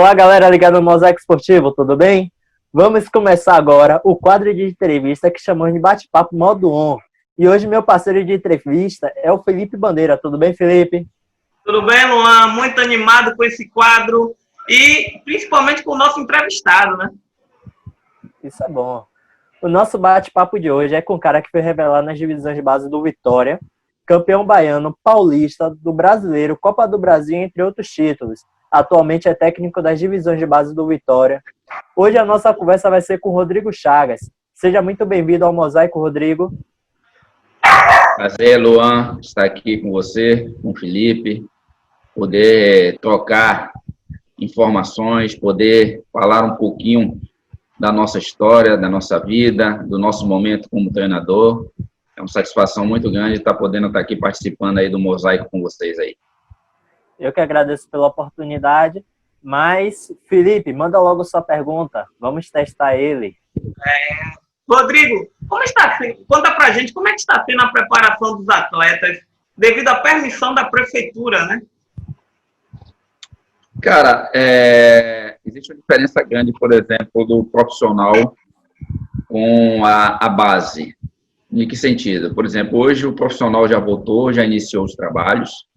Olá, galera ligada no Mosaico Esportivo, tudo bem? Vamos começar agora o quadro de entrevista que chamamos de Bate-Papo Modo On. E hoje meu parceiro de entrevista é o Felipe Bandeira. Tudo bem, Felipe? Tudo bem, Luan? Muito animado com esse quadro e principalmente com o nosso entrevistado, né? Isso é bom. O nosso bate-papo de hoje é com um cara que foi revelado nas divisões de base do Vitória, campeão baiano, paulista, do Brasileiro, Copa do Brasil, entre outros títulos. Atualmente é técnico das divisões de base do Vitória. Hoje a nossa conversa vai ser com o Rodrigo Chagas. Seja muito bem-vindo ao Mosaico, Rodrigo. Prazer, Luan, estar aqui com você, com o Felipe, poder trocar informações, poder falar um pouquinho da nossa história, da nossa vida, do nosso momento como treinador. É uma satisfação muito grande estar podendo estar aqui participando aí do Mosaico com vocês aí. Eu que agradeço pela oportunidade, mas, Felipe, manda logo sua pergunta. Vamos testar ele. Rodrigo, conta pra gente como é que está sendo a preparação dos atletas devido à permissão da prefeitura, né? Cara, existe uma diferença grande, por exemplo, do profissional com a base. Em que sentido? Por exemplo, hoje o profissional já voltou, já iniciou os trabalhos,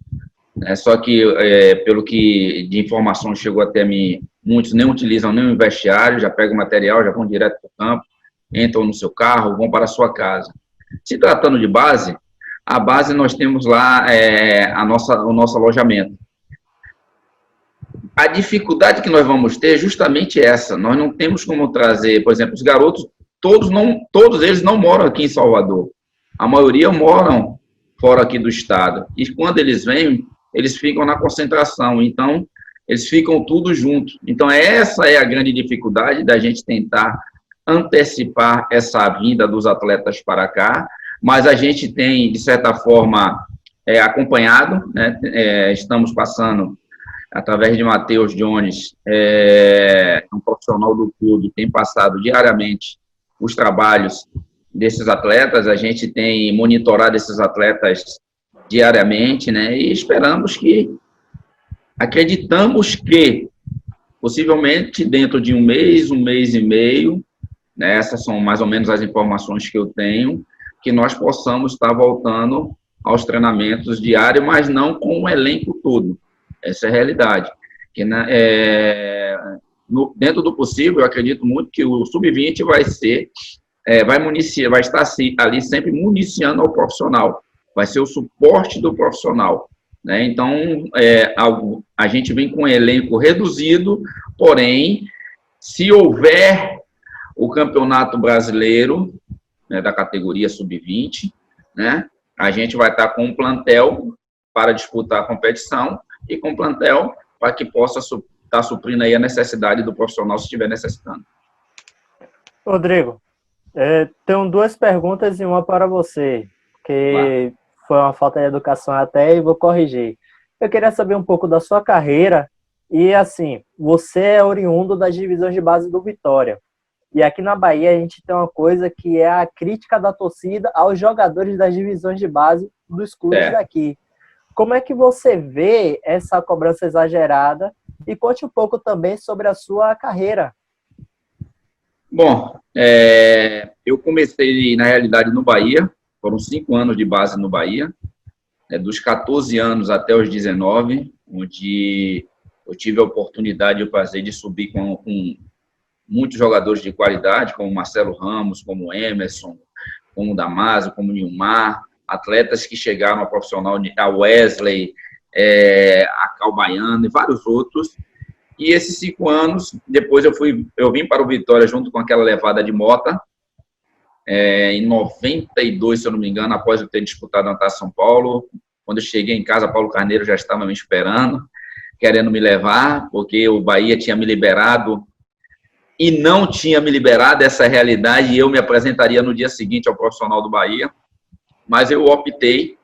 né? Só que, pelo que de informação chegou até mim, muitos nem utilizam nem o vestiário, já pegam o material, já vão direto para o campo, entram no seu carro, vão para a sua casa. Se tratando de base, a base nós temos lá o nosso alojamento. A dificuldade que nós vamos ter é justamente essa. Nós não temos como trazer, por exemplo, os garotos, todos eles não moram aqui em Salvador. A maioria moram fora aqui do estado. E quando eles vêm, eles ficam na concentração. Então, eles ficam tudo junto. Então, essa é a grande dificuldade da gente tentar antecipar essa vinda dos atletas para cá. Mas a gente tem, de certa forma, acompanhado, né? Estamos passando através de Matheus Jones, um profissional do clube, tem passado diariamente os trabalhos desses atletas, a gente tem monitorado esses atletas diariamente, né, e acreditamos que, possivelmente, dentro de um mês e meio, né, essas são mais ou menos as informações que eu tenho, que nós possamos estar voltando aos treinamentos diários, mas não com o elenco todo. Essa é a realidade. Que, dentro do possível, eu acredito muito que o Sub-20 vai estar ali sempre municiando ao profissional. Vai ser o suporte do profissional. Né? Então, a gente vem com um elenco reduzido, porém, se houver o campeonato brasileiro, né, da categoria Sub-20, né, a gente vai estar com um plantel para disputar a competição, e com plantel para que possa estar suprindo aí a necessidade do profissional se estiver necessitando. Rodrigo, tenho duas perguntas e uma para você, que foi uma falta de educação até e vou corrigir. Eu queria saber um pouco da sua carreira e, assim, você é oriundo das divisões de base do Vitória. E aqui na Bahia a gente tem uma coisa que é a crítica da torcida aos jogadores das divisões de base dos clubes daqui. Como é que você vê essa cobrança exagerada? E conte um pouco também sobre a sua carreira. Bom, eu comecei, na realidade, no Bahia. Foram 5 anos de base no Bahia. Dos 14 anos até os 19, onde eu tive a oportunidade e o prazer de subir com muitos jogadores de qualidade, como Marcelo Ramos, como Emerson, como Damaso, como Nilmar, atletas que chegaram ao profissional, a Wesley, a Cal Baiano e vários outros. E esses 5 anos, depois eu vim para o Vitória junto com aquela levada de Mota, em 92, se eu não me engano, após eu ter disputado a Taça São Paulo. Quando eu cheguei em casa, Paulo Carneiro já estava me esperando, querendo me levar, porque o Bahia tinha me liberado e não tinha me liberado, essa realidade, e eu me apresentaria no dia seguinte ao profissional do Bahia. Mas eu optei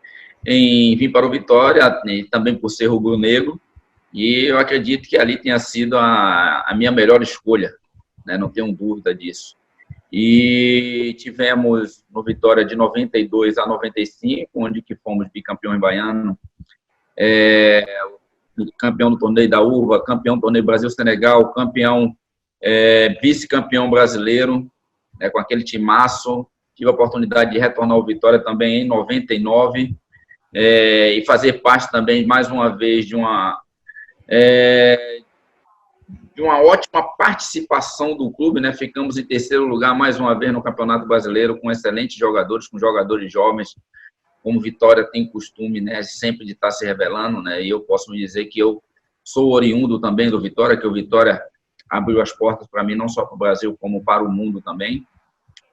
em vir para o Vitória, também por ser rubro-negro, e eu acredito que ali tenha sido a minha melhor escolha, né? Não tenho dúvida disso. E tivemos no Vitória de 92 a 95, onde que fomos bicampeões baiano, campeão do torneio da Uva, campeão do torneio Brasil-Senegal, campeão, vice-campeão brasileiro, com aquele timaço. Tive a oportunidade de retornar ao Vitória também em 99, e fazer parte também, mais uma vez, de uma ótima participação do clube, né? Ficamos em terceiro lugar mais uma vez no Campeonato Brasileiro, com excelentes jogadores, com jogadores jovens, como Vitória tem costume, né, sempre de estar se revelando, né? E eu posso me dizer que eu sou oriundo também do Vitória, que o Vitória abriu as portas para mim, não só para o Brasil, como para o mundo também.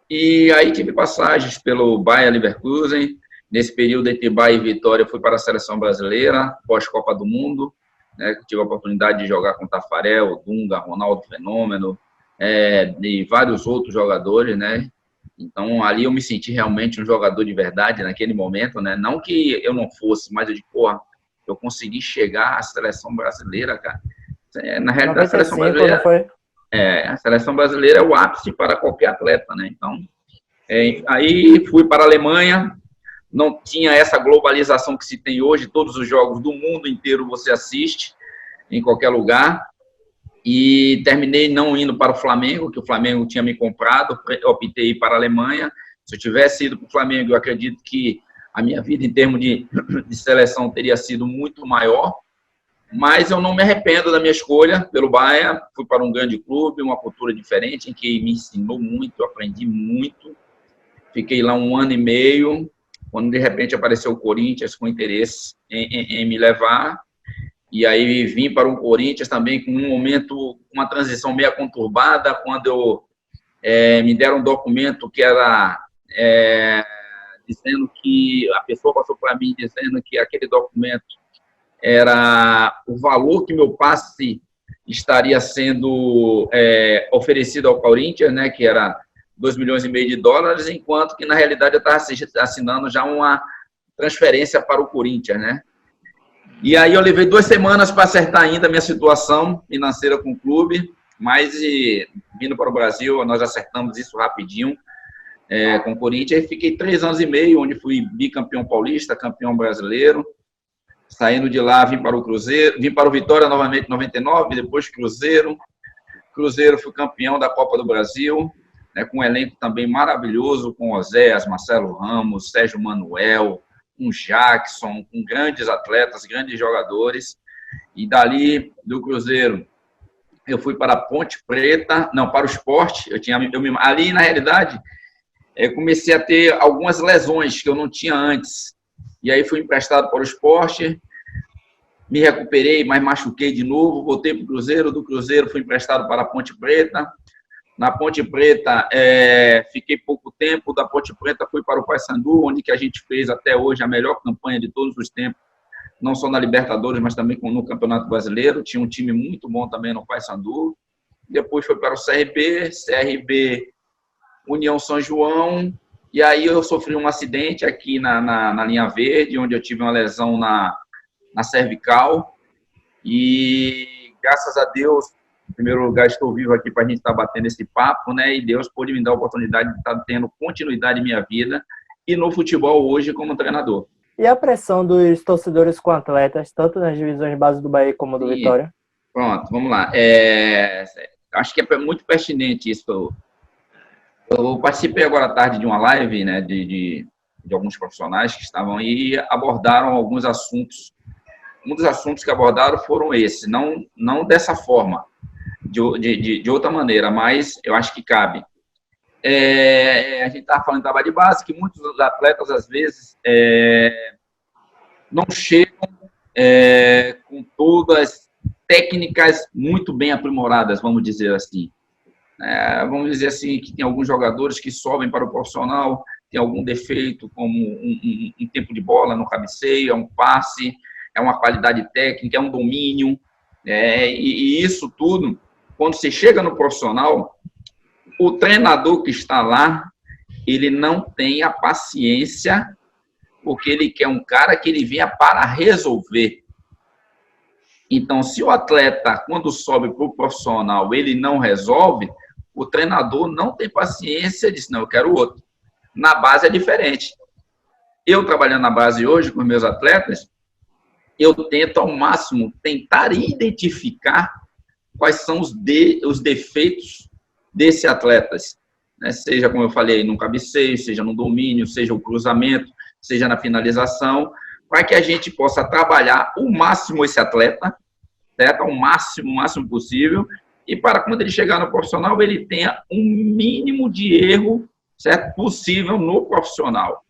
E aí tive passagens pelo Bayer Leverkusen. Nesse período entre Bayer e Vitória, fui para a seleção brasileira, pós-Copa do Mundo, né? Tive a oportunidade de jogar com Tafarel, Dunga, Ronaldo Fenômeno, e vários outros jogadores, né? Então, ali eu me senti realmente um jogador de verdade naquele momento, né? Não que eu não fosse, mas eu digo, porra, eu consegui chegar à seleção brasileira, cara. Na realidade, 95, a seleção brasileira... Foi? A seleção brasileira é o ápice para qualquer atleta, né? Então, aí fui para a Alemanha, não tinha essa globalização que se tem hoje, todos os jogos do mundo inteiro você assiste, em qualquer lugar, e terminei não indo para o Flamengo, que o Flamengo tinha me comprado, optei para a Alemanha. Se eu tivesse ido para o Flamengo, eu acredito que a minha vida em termos de seleção teria sido muito maior, mas eu não me arrependo da minha escolha pelo Bahia. Fui para um grande clube, uma cultura diferente, em que me ensinou muito, eu aprendi muito. Fiquei lá 1 ano e meio, quando de repente apareceu o Corinthians com interesse em me levar, e aí vim para o Corinthians também com um momento, uma transição meio conturbada, quando me deram um documento que era dizendo que, a pessoa passou para mim dizendo que aquele documento era o valor que meu passe estaria sendo oferecido ao Corinthians, né, que era 2,5 milhões de dólares, enquanto que, na realidade, eu estava assinando já uma transferência para o Corinthians, né? E aí eu levei 2 semanas para acertar ainda a minha situação financeira com o clube, mas vindo para o Brasil, nós acertamos isso rapidinho com o Corinthians, e fiquei 3 anos e meio, onde fui bicampeão paulista, campeão brasileiro. Saindo de lá, vim para o Cruzeiro, vim para o Vitória novamente em 99, depois Cruzeiro. Cruzeiro, fui campeão da Copa do Brasil, né, com um elenco também maravilhoso, com Oséias, Marcelo Ramos, Sérgio Manuel, com Jackson, com grandes atletas, grandes jogadores. E dali, do Cruzeiro, eu fui para a Ponte Preta, não, para o Sport. Ali, na realidade, eu comecei a ter algumas lesões que eu não tinha antes. E aí fui emprestado para o Sport, me recuperei, mas machuquei de novo, voltei para o Cruzeiro, do Cruzeiro fui emprestado para a Ponte Preta. Na Ponte Preta, fiquei pouco tempo, da Ponte Preta fui para o Paysandu, onde que a gente fez até hoje a melhor campanha de todos os tempos, não só na Libertadores, mas também no Campeonato Brasileiro. Tinha um time muito bom também no Paysandu. Depois foi para o CRB, União São João. E aí eu sofri um acidente aqui na linha verde, onde eu tive uma lesão na cervical. E graças a Deus, em primeiro lugar, estou vivo aqui para a gente estar batendo esse papo, né? E Deus pôde me dar a oportunidade de estar tendo continuidade em minha vida e no futebol hoje como treinador. E a pressão dos torcedores com atletas, tanto nas divisões de base do Bahia como do Vitória? Pronto, vamos lá. Acho que é muito pertinente isso. Eu participei agora à tarde de uma live, né, de alguns profissionais que estavam aí e abordaram alguns assuntos. Um dos assuntos que abordaram foram esses, não dessa forma, de outra maneira, mas eu acho que cabe. A gente estava falando de trabalho de base, que muitos atletas, às vezes, não chegam com todas as técnicas muito bem aprimoradas, vamos dizer assim. Vamos dizer assim, que tem alguns jogadores que sobem para o profissional, tem algum defeito, como um tempo de bola no cabeceio, um passe, uma qualidade técnica, um domínio, e isso tudo, quando você chega no profissional, o treinador que está lá, ele não tem a paciência, porque ele quer um cara que ele venha para resolver. Então, se o atleta, quando sobe para o profissional, ele não resolve, o treinador não tem paciência, diz, não, eu quero outro. Na base é diferente. Eu trabalhando na base hoje com meus atletas, eu tento ao máximo tentar identificar quais são os defeitos desse atleta, né? Seja, como eu falei, no cabeceio, seja no domínio, seja o cruzamento, seja na finalização, para que a gente possa trabalhar o máximo esse atleta, certo? O máximo possível, e para quando ele chegar no profissional, ele tenha um mínimo de erro, certo? Possível no profissional.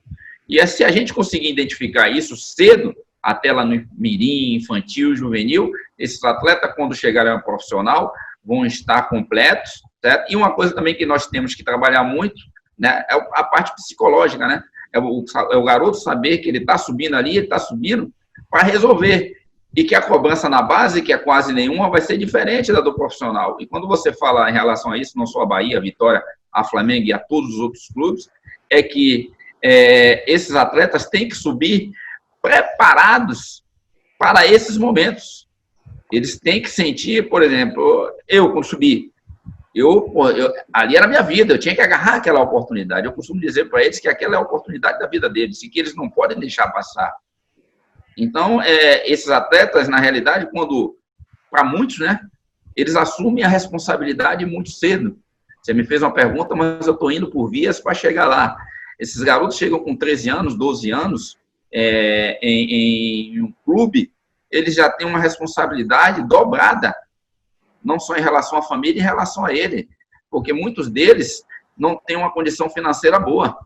E se a gente conseguir identificar isso cedo, até lá no mirim, infantil, juvenil, esses atletas, quando chegarem ao profissional, vão estar completos, certo? E uma coisa também que nós temos que trabalhar muito, né, é a parte psicológica, né? É o garoto saber que ele está subindo ali, ele está subindo para resolver. E que a cobrança na base, que é quase nenhuma, vai ser diferente da do profissional. E quando você fala em relação a isso, não só a Bahia, a Vitória, a Flamengo e a todos os outros clubes, é que esses atletas têm que subir preparados para esses momentos. Eles têm que sentir, por exemplo, eu quando subi, ali era a minha vida, eu tinha que agarrar aquela oportunidade. Eu costumo dizer para eles que aquela é a oportunidade da vida deles e que eles não podem deixar passar. Então, esses atletas, na realidade, para muitos, né, eles assumem a responsabilidade muito cedo. Você me fez uma pergunta, mas eu estou indo por vias para chegar lá. Esses garotos chegam com 13 anos, 12 anos, em um clube, eles já têm uma responsabilidade dobrada, não só em relação à família, em relação a ele, porque muitos deles não têm uma condição financeira boa,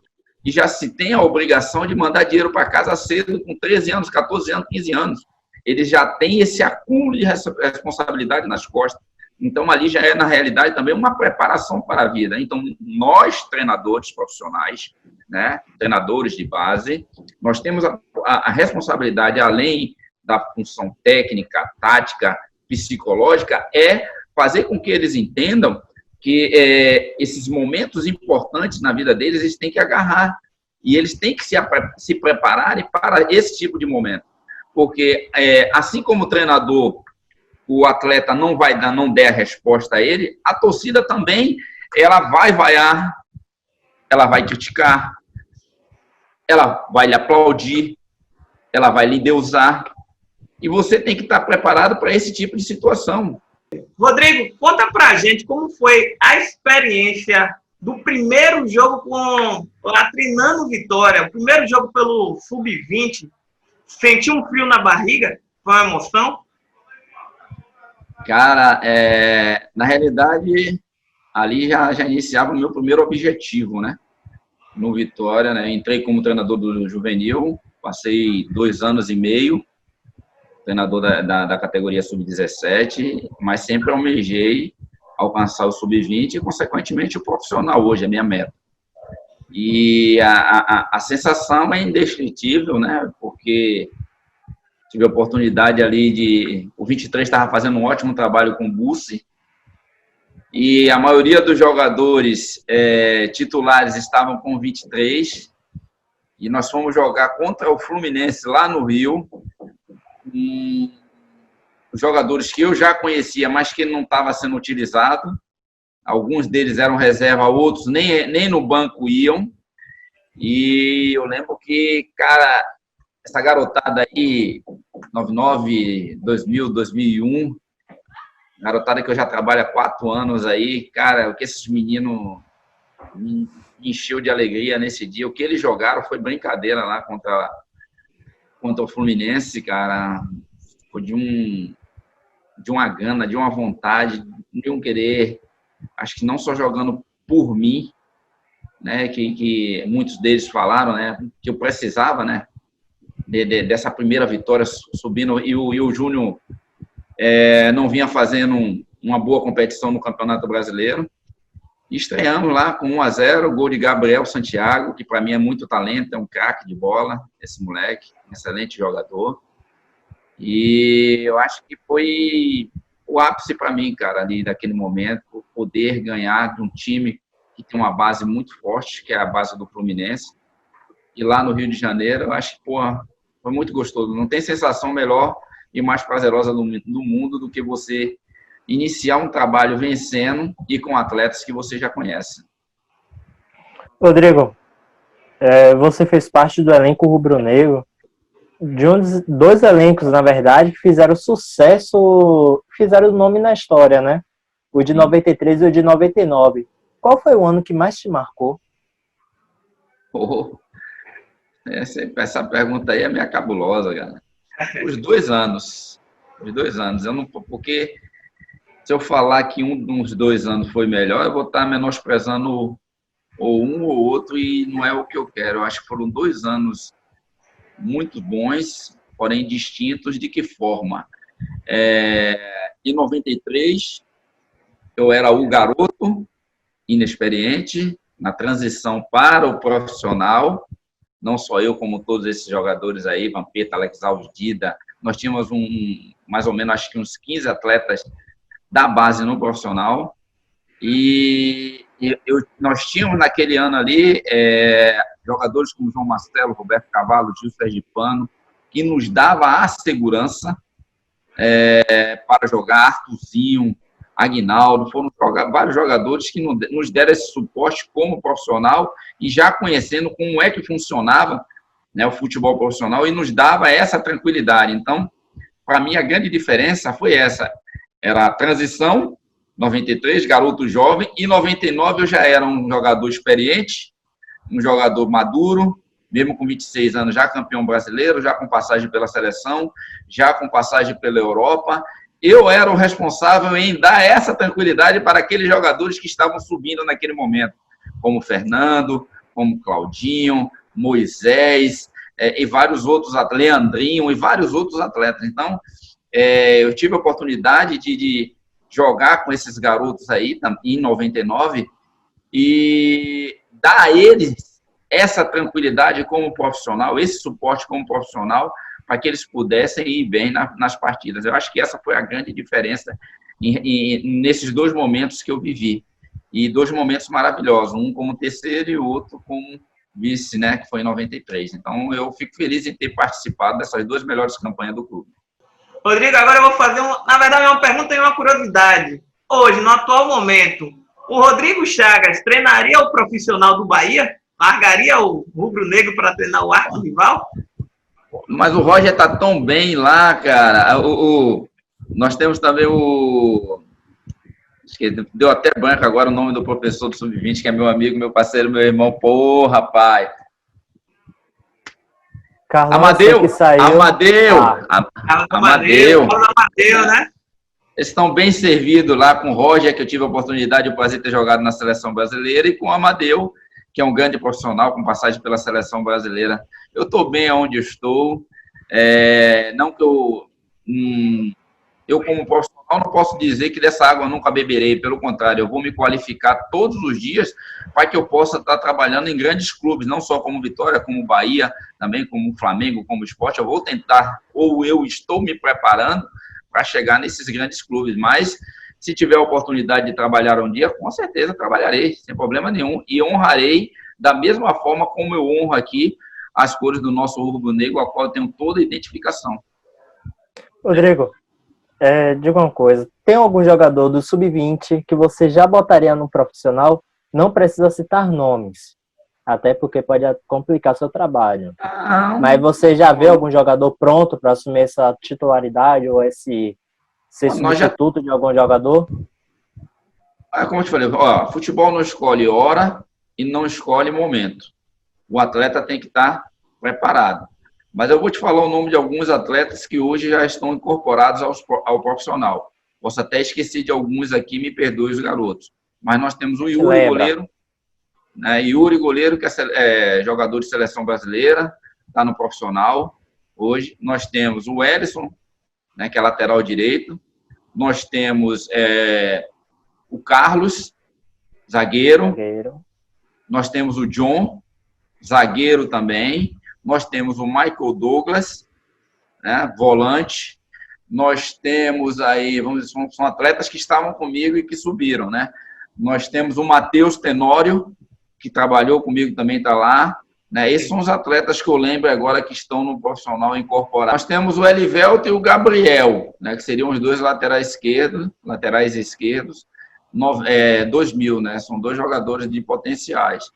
e já se tem a obrigação de mandar dinheiro para casa cedo, com 13 anos, 14 anos, 15 anos. Eles já têm esse acúmulo de responsabilidade nas costas. Então, ali já é, na realidade, também uma preparação para a vida. Então, nós, treinadores profissionais, né, treinadores de base, nós temos a responsabilidade, além da função técnica, tática, psicológica, é fazer com que eles entendam que esses momentos importantes na vida deles, eles têm que agarrar. E eles têm que se prepararem para esse tipo de momento. Porque, assim como o treinador, o atleta não der a resposta a ele, a torcida também, ela vai vaiar, ela vai criticar, ela vai lhe aplaudir, ela vai lhe endeusar. E você tem que estar preparado para esse tipo de situação. Rodrigo, conta pra gente como foi a experiência do primeiro jogo lá treinando Vitória, o primeiro jogo pelo Sub-20. Sentiu um frio na barriga? Foi uma emoção? Cara, na realidade, ali já iniciava o meu primeiro objetivo, né? No Vitória, né? Entrei como treinador do juvenil, passei 2 anos e meio, treinador da categoria Sub-17, mas sempre almejei alcançar o Sub-20 e, consequentemente, o profissional hoje, é a minha meta. E a sensação é indescritível, né? Porque tive a oportunidade ali o 23 estava fazendo um ótimo trabalho com o Bussi, e a maioria dos jogadores titulares estavam com 23, e nós fomos jogar contra o Fluminense lá no Rio, os jogadores que eu já conhecia, mas que não estava sendo utilizado. Alguns deles eram reserva, outros nem no banco iam. E eu lembro que, cara, essa garotada aí, 99, 2000, 2001, garotada que eu já trabalho há 4 anos aí, cara, o que esses meninos me encheu de alegria nesse dia. O que eles jogaram foi brincadeira lá contra o Fluminense, cara. Foi de uma gana, de uma vontade, de um querer. Acho que não só jogando por mim, né, que muitos deles falaram, né, que eu precisava, né, dessa primeira vitória subindo, e o Júnior não vinha fazendo uma boa competição no Campeonato Brasileiro. E estreamos lá com 1-0, gol de Gabriel Santiago, que para mim é muito talento, é um craque de bola, esse moleque, um excelente jogador. E eu acho que foi o ápice para mim, cara, ali daquele momento, poder ganhar de um time que tem uma base muito forte, que é a base do Fluminense. E lá no Rio de Janeiro, eu acho que, foi muito gostoso. Não tem sensação melhor e mais prazerosa do mundo do que você iniciar um trabalho vencendo e com atletas que você já conhece. Rodrigo, você fez parte do elenco rubro-negro dois elencos, na verdade, que fizeram sucesso, fizeram nome na história, né? O de 93 e o de 99. Qual foi o ano que mais te marcou? Oh, essa pergunta aí é meio cabulosa, cara. Os 2 anos. Os 2 anos. Eu não, porque se eu falar que um dos 2 anos foi melhor, eu vou estar menosprezando ou um ou outro e não é o que eu quero. Eu acho que foram 2 anos muito bons, porém distintos. De que forma? Em 93, eu era o garoto, inexperiente, na transição para o profissional. Não só eu, como todos esses jogadores aí, Vampeta, Alex Alves, Dida. Nós tínhamos mais ou menos, acho que uns 15 atletas da base no profissional. E nós tínhamos naquele ano ali jogadores como João Marcelo, Roberto Cavalo, Gil Sergipano, que nos dava a segurança para jogar, Artuzinho, Aguinaldo, foram vários jogadores que nos deram esse suporte como profissional e já conhecendo como é que funcionava, né, o futebol profissional, e nos dava essa tranquilidade. Então, para mim, a grande diferença foi essa. Era a transição, 93, garoto jovem, e 99 eu já era um jogador experiente, um jogador maduro, mesmo com 26 anos, já campeão brasileiro, já com passagem pela seleção, já com passagem pela Europa. Eu era o responsável em dar essa tranquilidade para aqueles jogadores que estavam subindo naquele momento, como Fernando, como Claudinho, Moisés, e vários outros atletas, Leandrinho e vários outros atletas. Então, eu tive a oportunidade de jogar com esses garotos aí em 99 e dar a eles essa tranquilidade como profissional, esse suporte como profissional, para que eles pudessem ir bem nas partidas. Eu acho que essa foi a grande diferença nesses 2 momentos que eu vivi. E 2 momentos maravilhosos, um como terceiro e o outro como vice, né, que foi em 93. Então, eu fico feliz em ter participado dessas 2 melhores campanhas do clube. Rodrigo, agora eu vou fazer, na verdade, uma pergunta e uma curiosidade. Hoje, no atual momento, o Rodrigo Chagas treinaria o profissional do Bahia? Largaria o rubro-negro para treinar o arqui-rival? Mas o Roger está tão bem lá, cara. Nós temos também deu até branco agora o nome do professor do Sub-20, que é meu amigo, meu parceiro, meu irmão. Pô, rapaz. Carlão, Amadeu, que saiu. Amadeu, né? Eles estão bem servidos lá com o Roger, que eu tive a oportunidade e o prazer de ter jogado na seleção brasileira, e com o Amadeu, que é um grande profissional com passagem pela seleção brasileira. Eu estou bem onde estou. Não que eu, como profissional, não posso dizer que dessa água eu nunca beberei. Pelo contrário, eu vou me qualificar todos os dias para que eu possa estar trabalhando em grandes clubes, não só como Vitória, como Bahia, também como Flamengo, como Sport. Eu vou tentar, ou eu estou me preparando para chegar nesses grandes clubes. Mas, se tiver a oportunidade de trabalhar um dia, com certeza trabalharei, sem problema nenhum. E honrarei da mesma forma como eu honro aqui as cores do nosso rubro-negro, a qual eu tenho toda a identificação. Rodrigo, diga uma coisa. Tem algum jogador do Sub-20 que você já botaria no profissional? Não precisa citar nomes, até porque pode complicar seu trabalho. Mas você já vê algum jogador pronto para assumir essa titularidade ou ser substituto de algum jogador? Como eu te falei, futebol não escolhe hora e não escolhe momento. O atleta tem que estar preparado. Mas eu vou te falar o nome de alguns atletas que hoje já estão incorporados ao profissional. Posso até esquecer de alguns aqui, me perdoe os garotos. Mas nós temos o Yuri, goleiro. Né? Yuri, goleiro, que é jogador de seleção brasileira, está no profissional hoje. Nós temos o Ellison, né, que é lateral direito. Nós temos o Carlos, zagueiro. Nós temos o John, zagueiro também. Nós temos o Michael Douglas, né, volante. Nós temos aí, são atletas que estavam comigo e que subiram, né? Nós temos o Matheus Tenório, que trabalhou comigo, também está lá. Né? Esses são os atletas que eu lembro agora que estão no profissional incorporado. Nós temos o Elivelto e o Gabriel, né, que seriam os 2 laterais esquerdos, 2000, né? São 2 jogadores de potenciais.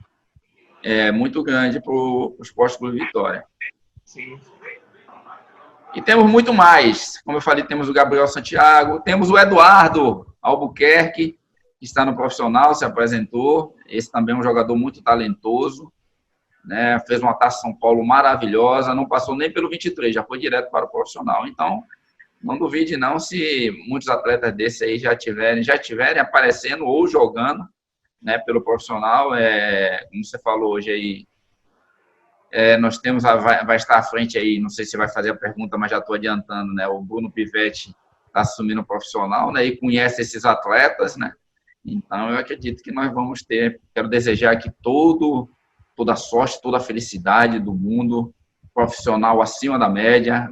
Muito grande para o Esporte Clube Vitória. Sim. E temos muito mais. Como eu falei, temos o Gabriel Santiago, temos o Eduardo Albuquerque, que está no profissional, se apresentou. Esse também é um jogador muito talentoso, né? Fez uma Taça São Paulo maravilhosa, não passou nem pelo 23, já foi direto para o profissional. Então, não duvide não se muitos atletas desses aí já tiverem aparecendo ou jogando, né, pelo profissional. Como você falou hoje aí, nós temos, vai estar à frente aí, não sei se vai fazer a pergunta, mas já estou adiantando, né? O Bruno Pivetti está assumindo o profissional, né? E conhece esses atletas, né? Então, eu acredito que nós vamos ter, quero desejar aqui toda a sorte, toda a felicidade do mundo, profissional acima da média,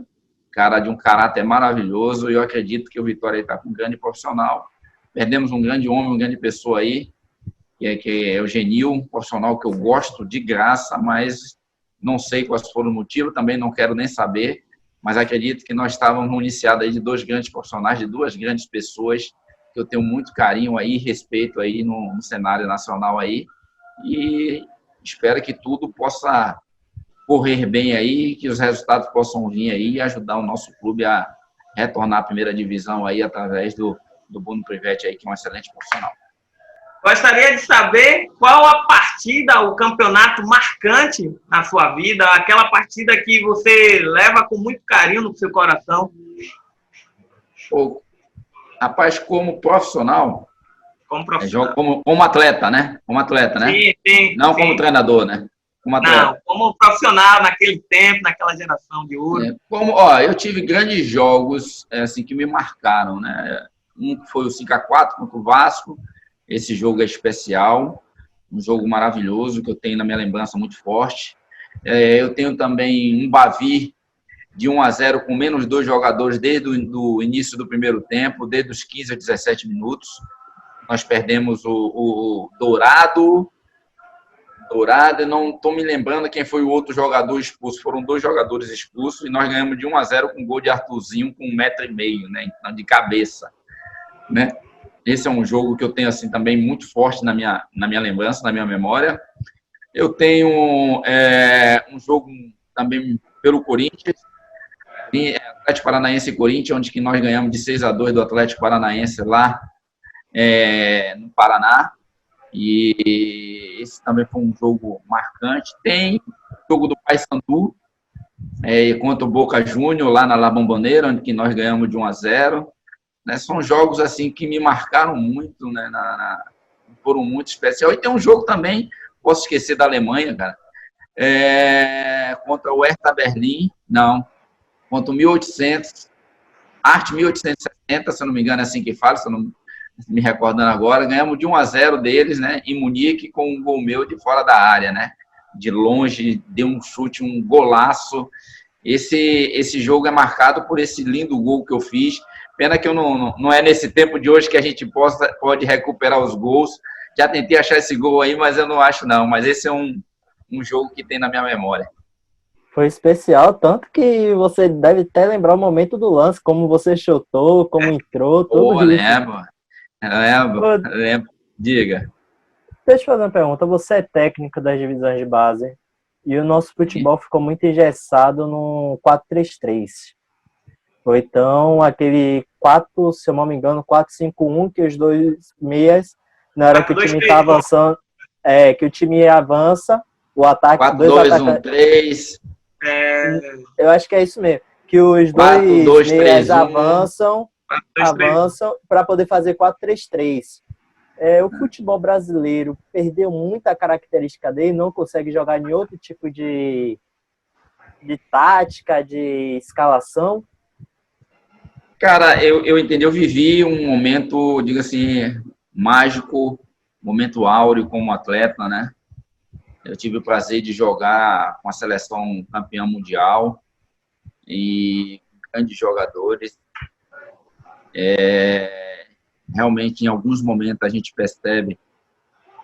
cara de um caráter maravilhoso, e eu acredito que o Vitória está com um grande profissional. Perdemos um grande homem, uma grande pessoa aí, que é o Genil, um profissional que eu gosto de graça, mas não sei quais foram o motivo, também não quero nem saber, mas acredito que nós estávamos municiados aí de dois grandes profissionais, de duas grandes pessoas, que eu tenho muito carinho aí, respeito aí no cenário nacional aí, e espero que tudo possa correr bem aí, que os resultados possam vir aí e ajudar o nosso clube a retornar à primeira divisão aí através do Bruno Privetti aí, que é um excelente profissional. Gostaria de saber qual a partida, o campeonato marcante na sua vida, aquela partida que você leva com muito carinho no seu coração. Pô, rapaz, como profissional, como atleta, né? Como atleta, né? Sim, não sim. Como treinador, né? Como atleta. Não, como profissional naquele tempo, naquela geração de ouro. Eu tive grandes jogos assim, que me marcaram, né? Um foi o 5-4 contra o Vasco. Esse jogo é especial, um jogo maravilhoso que eu tenho na minha lembrança muito forte. Eu tenho também um Bavi de 1-0 com menos 2 jogadores desde o início do primeiro tempo, desde os 15 a 17 minutos. Nós perdemos o Dourado, eu não estou me lembrando quem foi o outro jogador expulso. Foram 2 jogadores expulsos e nós ganhamos de 1-0 com um gol de Arthurzinho com 1,5 m, né, de cabeça, né? Esse é um jogo que eu tenho assim também muito forte na minha lembrança, na minha memória. Eu tenho um jogo também pelo Corinthians, Atlético Paranaense e Corinthians, onde que nós ganhamos de 6-2 do Atlético Paranaense lá no Paraná. E esse também foi um jogo marcante. Tem o jogo do Paysandu contra o Boca Juniors lá na La Bombonera, onde que nós ganhamos de 1-0. Né, são jogos assim que me marcaram muito, né, foram muito especiais. E tem um jogo também, posso esquecer da Alemanha, cara, contra o Hertha Berlim, contra o 1800, Arte 1860, se eu não me engano é assim que fala, se eu não me recordando agora, ganhamos de 1-0 deles, né, em Munique, com um gol meu de fora da área, né, de longe, deu um chute, um golaço. Esse jogo é marcado por esse lindo gol que eu fiz. Pena que eu não é nesse tempo de hoje que a gente pode recuperar os gols. Já tentei achar esse gol aí, mas eu não acho não. Mas esse é um jogo que tem na minha memória. Foi especial, tanto que você deve até lembrar o momento do lance, como você chutou, como entrou, tudo isso. Lembro. Diga. Deixa eu fazer uma pergunta. Você é técnico das divisões de base e o nosso futebol ficou muito engessado no 4-3-3. Ou então aquele 4, se eu não me engano, 4-5-1, que os dois meias, na hora que o time está avançando, que o time avança, o ataque... 4-2-1-3. Eu acho que é isso mesmo. Que os 2 meias avançam para poder fazer 4-3-3. O futebol brasileiro perdeu muita característica dele, não consegue jogar em outro tipo de tática, de escalação. Cara, eu entendi, eu vivi um momento, diga assim, mágico, momento áureo como atleta, né? Eu tive o prazer de jogar com a seleção campeã mundial e grandes jogadores. Realmente, em alguns momentos, a gente percebe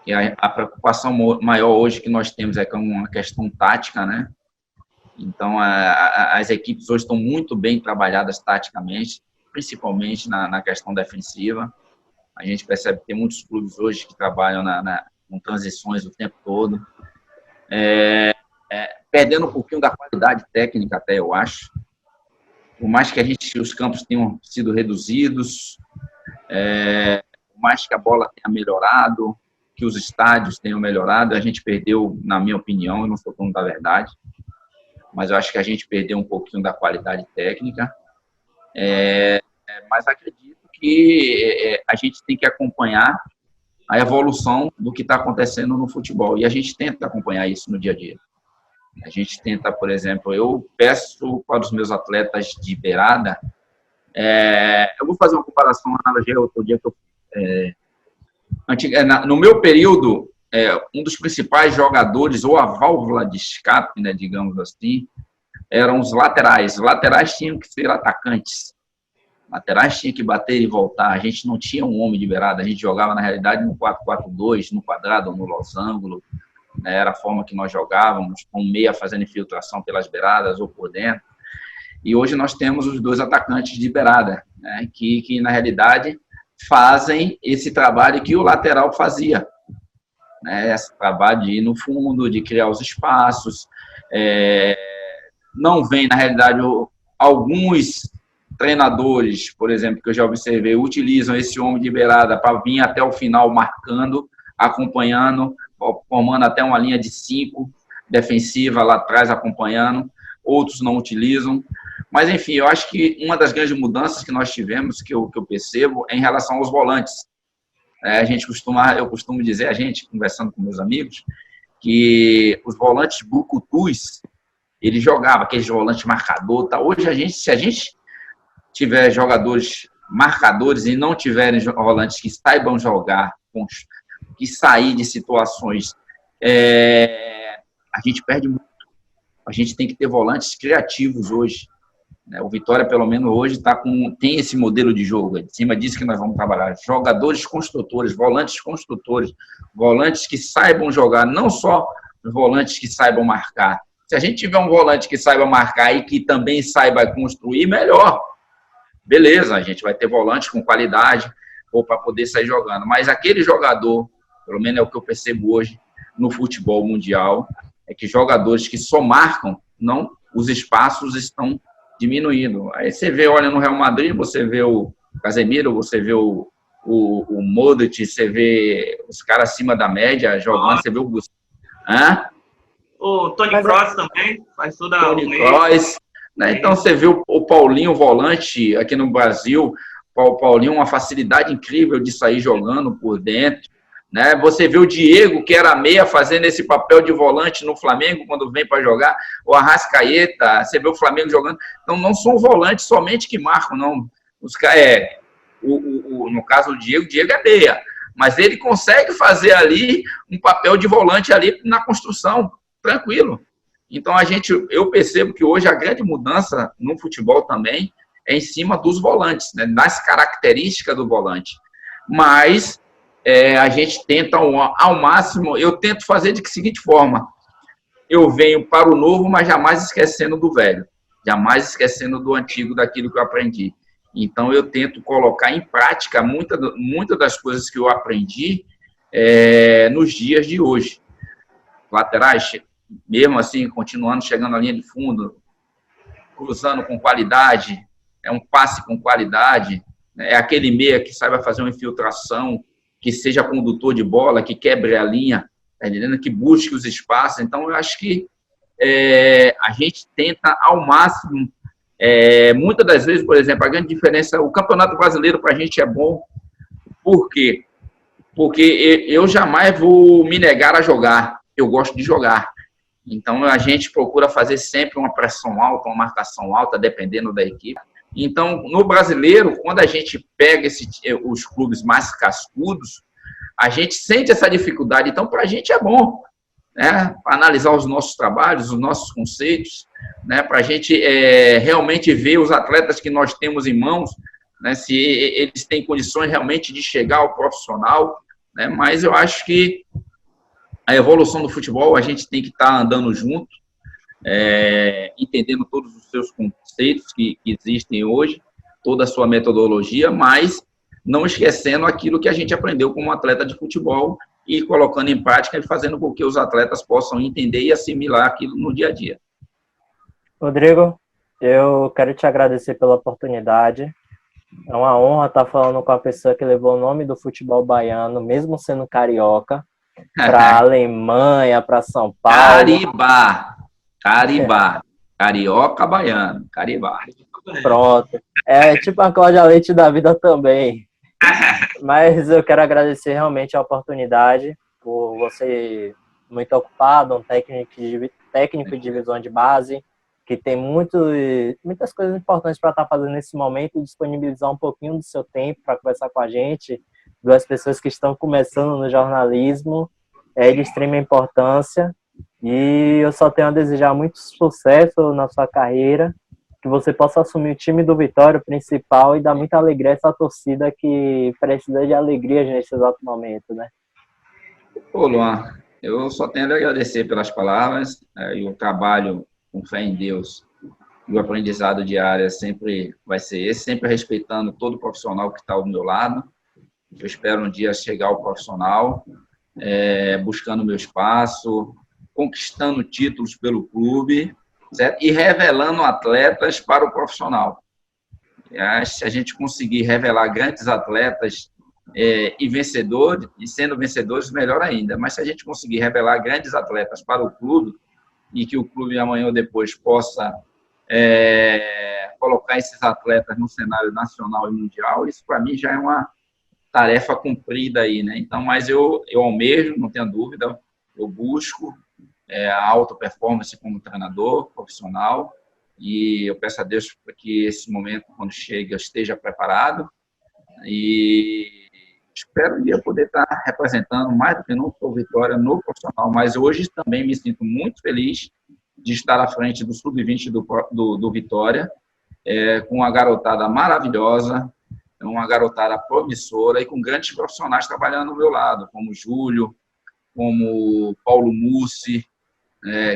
que a preocupação maior hoje que nós temos é com uma questão tática, né? Então, as equipes hoje estão muito bem trabalhadas taticamente, principalmente na questão defensiva. A gente percebe que tem muitos clubes hoje que trabalham com transições o tempo todo, perdendo um pouquinho da qualidade técnica até, eu acho. por mais que os campos tenham sido reduzidos, por mais que a bola tenha melhorado, que os estádios tenham melhorado, a gente perdeu, na minha opinião, eu não sou dono da verdade, mas eu acho que a gente perdeu um pouquinho da qualidade técnica, mas acredito que a gente tem que acompanhar a evolução do que está acontecendo no futebol, e a gente tenta acompanhar isso no dia a dia. A gente tenta, por exemplo, eu peço para os meus atletas de beirada, eu vou fazer uma comparação, uma analogia outro dia que eu no meu período, um dos principais jogadores, ou a válvula de escape, né, digamos assim, eram os laterais. Os laterais tinham que ser atacantes. Laterais tinham que bater e voltar. A gente não tinha um homem de beirada. A gente jogava, na realidade, no 4-4-2, no quadrado ou no losango. Né, era a forma que nós jogávamos, com meia fazendo infiltração pelas beiradas ou por dentro. E hoje nós temos os dois atacantes de beirada, né, que na realidade fazem esse trabalho que o lateral fazia, né? Esse trabalho de ir no fundo, de criar os espaços. Não vem, na realidade, alguns treinadores, por exemplo, que eu já observei, utilizam esse homem de beirada para vir até o final marcando, acompanhando, formando até uma linha de 5 defensiva lá atrás, acompanhando. Outros não utilizam. Mas, enfim, eu acho que uma das grandes mudanças que nós tivemos, que eu percebo, é em relação aos volantes. Eu costumo dizer, conversando com meus amigos, que os volantes brucutus, ele jogava aqueles volantes marcador, tá? Hoje, se a gente tiver jogadores marcadores e não tiverem volantes que saibam jogar, que sair de situações, a gente perde muito. A gente tem que ter volantes criativos hoje. O Vitória, pelo menos hoje, tem esse modelo de jogo. Em cima disso que nós vamos trabalhar. Jogadores construtores, volantes que saibam jogar, não só volantes que saibam marcar. Se a gente tiver um volante que saiba marcar e que também saiba construir, melhor. Beleza, a gente vai ter volantes com qualidade ou para poder sair jogando. Mas aquele jogador, pelo menos é o que eu percebo hoje no futebol mundial, é que jogadores que só marcam, os espaços estão diminuindo. Aí você vê, olha, no Real Madrid, você vê o Casemiro, você vê o Modric, você vê os caras acima da média jogando, você vê o Gustavo. O Toni Kroos também faz toda a Toni Kroos, né? Então você vê o Paulinho, volante aqui no Brasil, o Paulinho, uma facilidade incrível de sair jogando por dentro. Né? Você vê o Diego, que era meia, fazendo esse papel de volante no Flamengo, quando vem para jogar, o Arrascaeta, você vê o Flamengo jogando. Então, não são volantes somente que marcam, não. No caso do Diego é meia, mas ele consegue fazer ali um papel de volante ali na construção, tranquilo. Então, eu percebo que hoje a grande mudança no futebol também é em cima dos volantes, né? Das características do volante. Mas a gente tenta ao máximo, eu tento fazer de seguinte forma: eu venho para o novo, mas jamais esquecendo do velho, jamais esquecendo do antigo, daquilo que eu aprendi. Então eu tento colocar em prática muitas das coisas que eu aprendi nos dias de hoje. Laterais, mesmo assim, continuando chegando na linha de fundo, cruzando com qualidade, um passe com qualidade, é aquele meia que saiba fazer uma infiltração, que seja condutor de bola, que quebre a linha, tá entendendo? Que busque os espaços. Então, eu acho que a gente tenta ao máximo, muitas das vezes, por exemplo, a grande diferença, o Campeonato Brasileiro para a gente é bom. Por quê? Porque eu jamais vou me negar a jogar, eu gosto de jogar. Então, a gente procura fazer sempre uma pressão alta, uma marcação alta, dependendo da equipe. Então, no brasileiro, quando a gente pega os clubes mais cascudos, a gente sente essa dificuldade. Então, para a gente é bom, né? Para analisar os nossos trabalhos, os nossos conceitos, né? Para a gente realmente ver os atletas que nós temos em mãos, né? Se eles têm condições realmente de chegar ao profissional, né? Mas eu acho que a evolução do futebol, a gente tem que estar andando junto, entendendo todos os seus conceitos que existem hoje, toda a sua metodologia, mas não esquecendo aquilo que a gente aprendeu como atleta de futebol e colocando em prática e fazendo com que os atletas possam entender e assimilar aquilo no dia a dia. Rodrigo, eu quero te agradecer pela oportunidade. É uma honra estar falando com a pessoa que levou o nome do futebol baiano, mesmo sendo carioca, para a Alemanha, para São Paulo. Caribá. Carioca baiano. Caribá. Pronto. É tipo a Cláudia Leite da vida também. Mas eu quero agradecer realmente a oportunidade, por você muito ocupado, um técnico de divisão de base, que tem muitas coisas importantes para estar fazendo nesse momento, e disponibilizar um pouquinho do seu tempo para conversar com a gente, duas pessoas que estão começando no jornalismo, é de extrema importância, e eu só tenho a desejar muito sucesso na sua carreira, que você possa assumir o time do Vitória, o principal, e dar muita alegria a essa torcida que precisa de alegria nesse exato momento, né? Ô, Luan, eu só tenho a agradecer pelas palavras, e o trabalho com fé em Deus e o aprendizado diário sempre vai ser esse, sempre respeitando todo profissional que está ao meu lado. Eu espero um dia chegar ao profissional, buscando meu espaço, conquistando títulos pelo clube, certo? E revelando atletas para o profissional. Se a gente conseguir revelar grandes atletas e vencedores, e sendo vencedores, melhor ainda. Mas se a gente conseguir revelar grandes atletas para o clube, e que o clube amanhã ou depois possa colocar esses atletas no cenário nacional e mundial, isso para mim já é uma tarefa cumprida aí, né? Então, mas eu almejo, não tenho dúvida, eu busco a alta performance como treinador profissional, e eu peço a Deus para que esse momento, quando chega, eu esteja preparado, e espero um dia poder estar representando mais do que nunca o Vitória no profissional, mas hoje também me sinto muito feliz de estar à frente do Sub-20 do Vitória, com uma garotada maravilhosa, uma garotada promissora e com grandes profissionais trabalhando ao meu lado, como o Júlio, como o Paulo Mussi,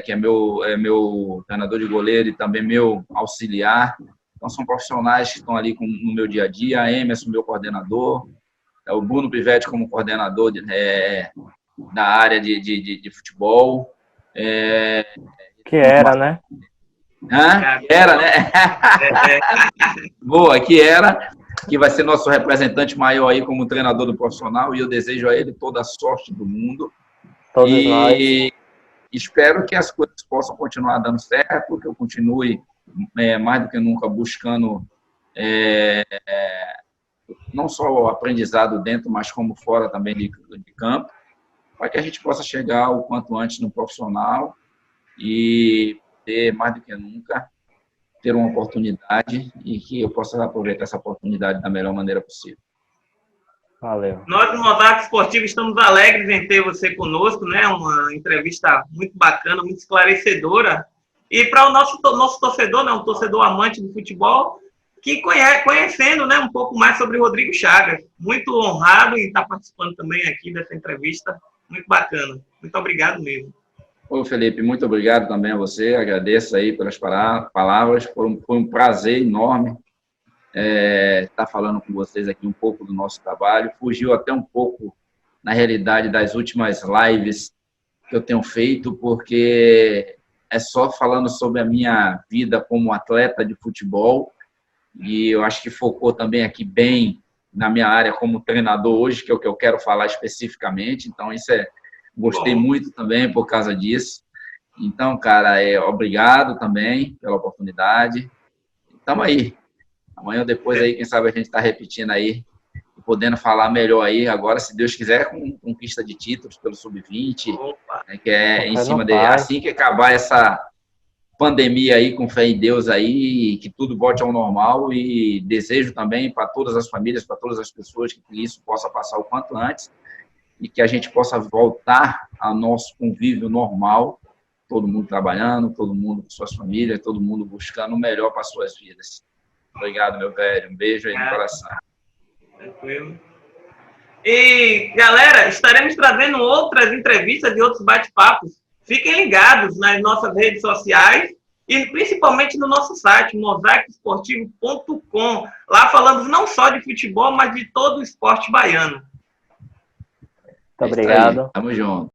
que é meu treinador de goleiro e também meu auxiliar. Então, são profissionais que estão ali no meu dia a dia, a Emerson, meu coordenador, o Bruno Pivetti como coordenador da área de futebol. Que era, né? Era, né? Boa, que vai ser nosso representante maior aí como treinador do profissional, e eu desejo a ele toda a sorte do mundo. Todos nós. Espero que as coisas possam continuar dando certo, que eu continue mais do que nunca buscando não só o aprendizado dentro, mas como fora também de campo, para que a gente possa chegar o quanto antes no profissional e ter, mais do que nunca, ter uma oportunidade, e que eu possa aproveitar essa oportunidade da melhor maneira possível. Valeu. Nós, no Mosaico Esportivo, estamos alegres em ter você conosco, né? Uma entrevista muito bacana, muito esclarecedora. E para o nosso torcedor, né? Um torcedor amante do futebol, que conhecendo, né, um pouco mais sobre o Rodrigo Chagas. Muito honrado em estar participando também aqui dessa entrevista. Muito bacana. Muito obrigado mesmo. Ô, Felipe, muito obrigado também a você. Agradeço aí pelas palavras. Foi um prazer enorme estar falando com vocês aqui um pouco do nosso trabalho. Fugiu até um pouco, na realidade, das últimas lives que eu tenho feito, porque é só falando sobre a minha vida como atleta de futebol, e eu acho que focou também aqui bem na minha área como treinador hoje, que é o que eu quero falar especificamente. Então, gostei muito também por causa disso. Então, cara, obrigado também pela oportunidade. Estamos aí. Amanhã ou depois aí, quem sabe a gente está repetindo aí, podendo falar melhor aí, agora, se Deus quiser, com conquista de títulos pelo Sub-20, né, que é em cima dele. Assim que acabar essa pandemia aí, com fé em Deus aí, que tudo volte ao normal, e desejo também para todas as famílias, para todas as pessoas, que isso possa passar o quanto antes, e que a gente possa voltar ao nosso convívio normal, todo mundo trabalhando, todo mundo com suas famílias, todo mundo buscando o melhor para as suas vidas. Obrigado, meu velho. Um beijo aí no coração. Tranquilo. E, galera, estaremos trazendo outras entrevistas e outros bate-papos. Fiquem ligados nas nossas redes sociais e principalmente no nosso site, mosaicoesportivo.com. Lá falamos não só de futebol, mas de todo o esporte baiano. Muito obrigado. Tamo junto.